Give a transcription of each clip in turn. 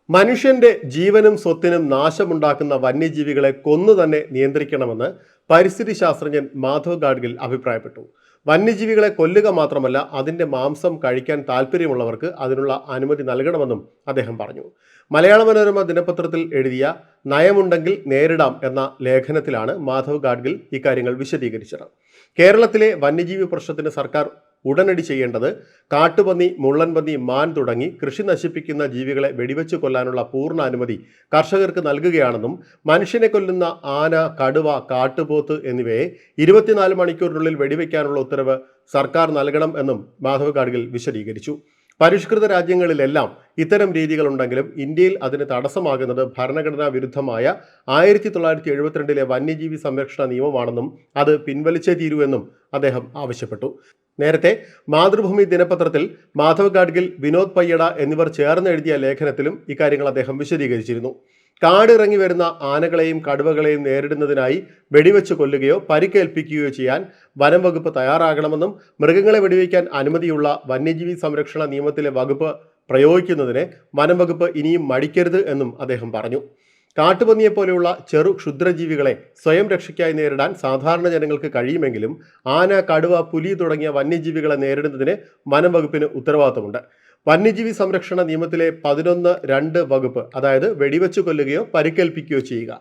മനുഷ്യന്റെ ജീവനും സ്വത്തിനും നാശമുണ്ടാക്കുന്ന വന്യജീവികളെ കൊന്നു തന്നെ നിയന്ത്രിക്കണമെന്ന് പരിസ്ഥിതി ശാസ്ത്രജ്ഞൻ മാധവ് ഗാഡ്ഗിൽ അഭിപ്രായപ്പെട്ടു. വന്യജീവികളെ കൊല്ലുക മാത്രമല്ല, അതിന്റെ മാംസം കഴിക്കാൻ താല്പര്യമുള്ളവർക്ക് അതിനുള്ള അനുമതി നൽകണമെന്നും അദ്ദേഹം പറഞ്ഞു. മലയാള മനോരമ ദിനപത്രത്തിൽ എഴുതിയ നയമുണ്ടെങ്കിൽ നേരിടാം എന്ന ലേഖനത്തിലാണ് മാധവ് ഗാഡ്ഗിൽ ഇക്കാര്യങ്ങൾ വിശദീകരിച്ചത്. കേരളത്തിലെ വന്യജീവി പ്രശ്നത്തിന് സർക്കാർ ഉടനടി ചെയ്യേണ്ടത് കാട്ടുപന്നി, മുള്ളൻപന്നി, മാൻ തുടങ്ങി കൃഷി നശിപ്പിക്കുന്ന ജീവികളെ വെടിവെച്ച് കൊല്ലാനുള്ള പൂർണ്ണ അനുമതി കർഷകർക്ക് നൽകുകയാണെന്നും മനുഷ്യനെ കൊല്ലുന്ന ആന, കടുവ, കാട്ടുപോത്ത് എന്നിവയെ 24 മണിക്കൂറിനുള്ളിൽ വെടിവെക്കാനുള്ള ഉത്തരവ് സർക്കാർ നൽകണം എന്നും മാധവ് ഗാഡ്ഗിൽ വിശദീകരിച്ചു. പരിഷ്കൃത രാജ്യങ്ങളിലെല്ലാം ഇത്തരം രീതികളുണ്ടെങ്കിലും ഇന്ത്യയിൽ അതിന് തടസ്സമാകുന്നത് ഭരണഘടനാ വിരുദ്ധമായ 1972 വന്യജീവി സംരക്ഷണ നിയമമാണെന്നും അത് പിൻവലിച്ചേ തീരൂ എന്നും അദ്ദേഹം ആവശ്യപ്പെട്ടു. നേരത്തെ മാതൃഭൂമി ദിനപത്രത്തിൽ മാധവ് ഗാഡ്ഗിൽ, വിനോദ് പയ്യട എന്നിവർ ചേർന്ന് എഴുതിയ ലേഖനത്തിലും ഇക്കാര്യങ്ങൾ അദ്ദേഹം വിശദീകരിച്ചിരുന്നു. കാടിറങ്ങി വരുന്ന ആനകളെയും കടുവകളെയും നേരിടുന്നതിനായി വെടിവെച്ച് കൊല്ലുകയോ പരിക്കേൽപ്പിക്കുകയോ ചെയ്യാൻ വനം വകുപ്പ് തയ്യാറാകണമെന്നും മൃഗങ്ങളെ വെടിവെക്കാൻ അനുമതിയുള്ള വന്യജീവി സംരക്ഷണ നിയമത്തിലെ വകുപ്പ് പ്രയോഗിക്കുന്നതിന് വനം വകുപ്പ് ഇനിയും മടിക്കരുത് എന്നും അദ്ദേഹം പറഞ്ഞു. കാട്ടുപന്നിയെപ്പോലെയുള്ള ചെറു ക്ഷുദ്രജീവികളെ സ്വയം രക്ഷയ്ക്കായി നേരിടാൻ സാധാരണ ജനങ്ങൾക്ക് കഴിയുമെങ്കിലും ആന, കടുവ, പുലി തുടങ്ങിയ വന്യജീവികളെ നേരിടുന്നതിന് വനം വകുപ്പിന് ഉത്തരവാദിത്തമുണ്ട്. വന്യജീവി സംരക്ഷണ നിയമത്തിലെ 11(2) വകുപ്പ്, അതായത് വെടിവെച്ചു കൊല്ലുകയോ പരിക്കേൽപ്പിക്കുകയോ ചെയ്യുക,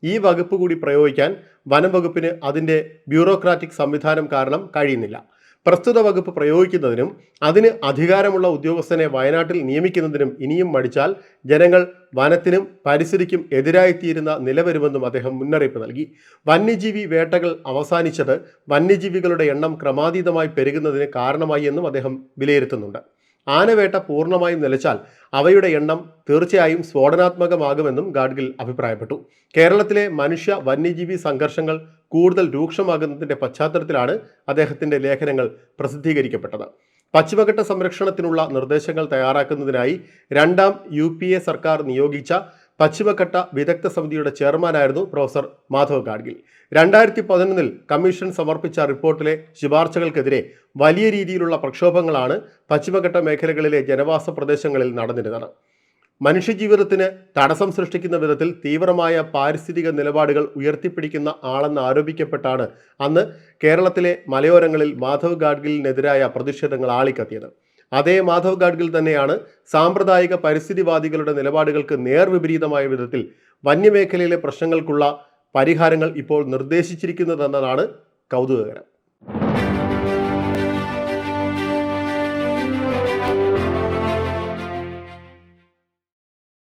ഈ വകുപ്പ് കൂടി പ്രയോഗിക്കാൻ വനം വകുപ്പിന് അതിൻ്റെ ബ്യൂറോക്രാറ്റിക് സംവിധാനം കാരണം കഴിയുന്നില്ല. പ്രസ്തുത വകുപ്പ് പ്രയോഗിക്കുന്നതിനും അതിന് അധികാരമുള്ള ഉദ്യോഗസ്ഥനെ വയനാട്ടിൽ നിയമിക്കുന്നതിനും ഇനിയും മടിച്ചാൽ ജനങ്ങൾ വനത്തിനും പരിസ്ഥിതിക്കും എതിരായിത്തീരുന്ന നില വരുമെന്നും അദ്ദേഹം മുന്നറിയിപ്പ് നൽകി. വന്യജീവി വേട്ടകൾ അവസാനിച്ചത് വന്യജീവികളുടെ എണ്ണം ക്രമാതീതമായി പെരുകുന്നതിന് കാരണമായി എന്നും അദ്ദേഹം വിലയിരുത്തുന്നുണ്ട്. ആനവേട്ട പൂർണ്ണമായും നിലച്ചാൽ അവയുടെ എണ്ണം തീർച്ചയായും സ്ഫോടനാത്മകമാകുമെന്നും ഗാഡ്ഗിൽ അഭിപ്രായപ്പെട്ടു. കേരളത്തിലെ മനുഷ്യ വന്യജീവി സംഘർഷങ്ങൾ കൂടുതൽ രൂക്ഷമാകുന്നതിന്റെ പശ്ചാത്തലത്തിലാണ് അദ്ദേഹത്തിന്റെ ലേഖനങ്ങൾ പ്രസിദ്ധീകരിക്കപ്പെട്ടത്. പശ്ചിമഘട്ട സംരക്ഷണത്തിനുള്ള നിർദ്ദേശങ്ങൾ തയ്യാറാക്കുന്നതിനായി 2ാം UPA സർക്കാർ നിയോഗിച്ച പശ്ചിമഘട്ട വിദഗ്ധ സമിതിയുടെ ചെയർമാനായിരുന്നു പ്രൊഫസർ മാധവ് ഗാഡ്ഗിൽ. 2011 കമ്മീഷൻ സമർപ്പിച്ച റിപ്പോർട്ടിലെ ശുപാർശകൾക്കെതിരെ വലിയ രീതിയിലുള്ള പ്രക്ഷോഭങ്ങളാണ് പശ്ചിമഘട്ട മേഖലകളിലെ ജനവാസ പ്രദേശങ്ങളിൽ നടന്നിരുന്നത്. മനുഷ്യജീവിതത്തിന് തടസ്സം സൃഷ്ടിക്കുന്ന വിധത്തിൽ തീവ്രമായ പാരിസ്ഥിതിക നിലപാടുകൾ ഉയർത്തിപ്പിടിക്കുന്ന ആളെന്ന് ആരോപിക്കപ്പെട്ടാണ് അന്ന് കേരളത്തിലെ മലയോരങ്ങളിൽ മാധവ് ഗാഡ്ഗിലിനെതിരായ പ്രതിഷേധങ്ങൾ ആളിക്കത്തിയത്. അതേ മാധവ് ഗാഡ്ഗിൽ തന്നെയാണ് സാമ്പ്രദായിക പരിസ്ഥിതിവാദികളുടെ നിലപാടുകൾക്ക് നേർവിപരീതമായ വിധത്തിൽ വന്യമേഖലയിലെ പ്രശ്നങ്ങൾക്കുള്ള പരിഹാരങ്ങൾ ഇപ്പോൾ നിർദ്ദേശിച്ചിരിക്കുന്നതെന്നതാണ് കൗതുകകരം.